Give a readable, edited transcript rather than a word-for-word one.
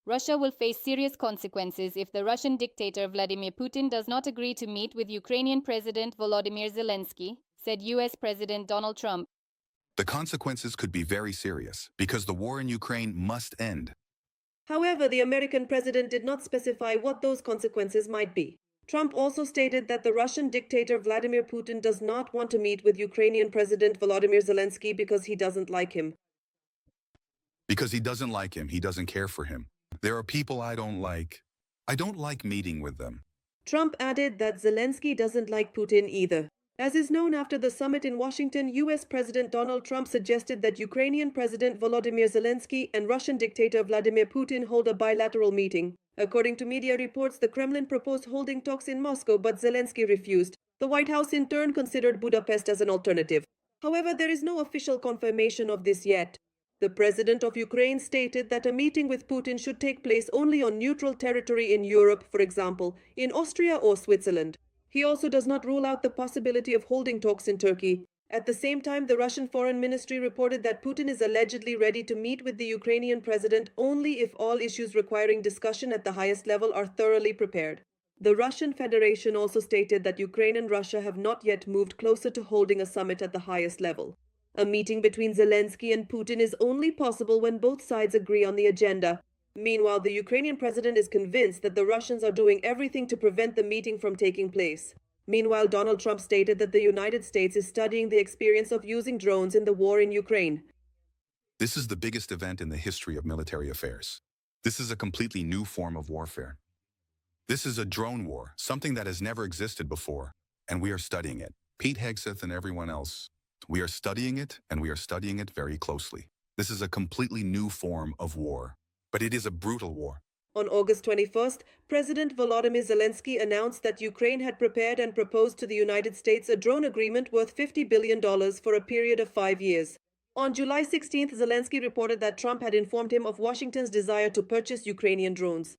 Russia will face serious consequences if the Russian dictator Vladimir Putin does not agree to meet with Ukrainian President Volodymyr Zelenskyy, said US President Donald Trump. The consequences could be very serious because the war in Ukraine must end. However, the American president did not specify what those consequences might be. Trump also stated that the Russian dictator Vladimir Putin does not want to meet with Ukrainian President Volodymyr Zelenskyy because he doesn't like him. Because he doesn't like him, he doesn't care for him. There are people I don't like. I don't like meeting with them. Trump added that Zelenskyy doesn't like Putin either. As is known, after the summit in Washington, US President Donald Trump suggested that Ukrainian President Volodymyr Zelenskyy and Russian dictator Vladimir Putin hold a bilateral meeting. According to media reports, the Kremlin proposed holding talks in Moscow, but Zelenskyy refused. The White House in turn considered Budapest as an alternative. However, there is no official confirmation of this yet. The president of Ukraine stated that a meeting with Putin should take place only on neutral territory in Europe, for example, in Austria or Switzerland. He also does not rule out the possibility of holding talks in Turkey. At the same time, the Russian Foreign Ministry reported that Putin is allegedly ready to meet with the Ukrainian president only if all issues requiring discussion at the highest level are thoroughly prepared. The Russian Federation also stated that Ukraine and Russia have not yet moved closer to holding a summit at the highest level. A meeting between Zelenskyy and Putin is only possible when both sides agree on the agenda. Meanwhile, the Ukrainian president is convinced that the Russians are doing everything to prevent the meeting from taking place. Meanwhile, Donald Trump stated that the United States is studying the experience of using drones in the war in Ukraine. This is the biggest event in the history of military affairs. This is a completely new form of warfare. This is a drone war, something that has never existed before, and we are studying it. Pete Hegseth and everyone else. We are studying it, and we are studying it very closely. This is a completely new form of war, but it is a brutal war. On August 21st, President Volodymyr Zelenskyy announced that Ukraine had prepared and proposed to the United States a drone agreement worth $50 billion for a period of 5 years. On July 16th, Zelenskyy reported that Trump had informed him of Washington's desire to purchase Ukrainian drones.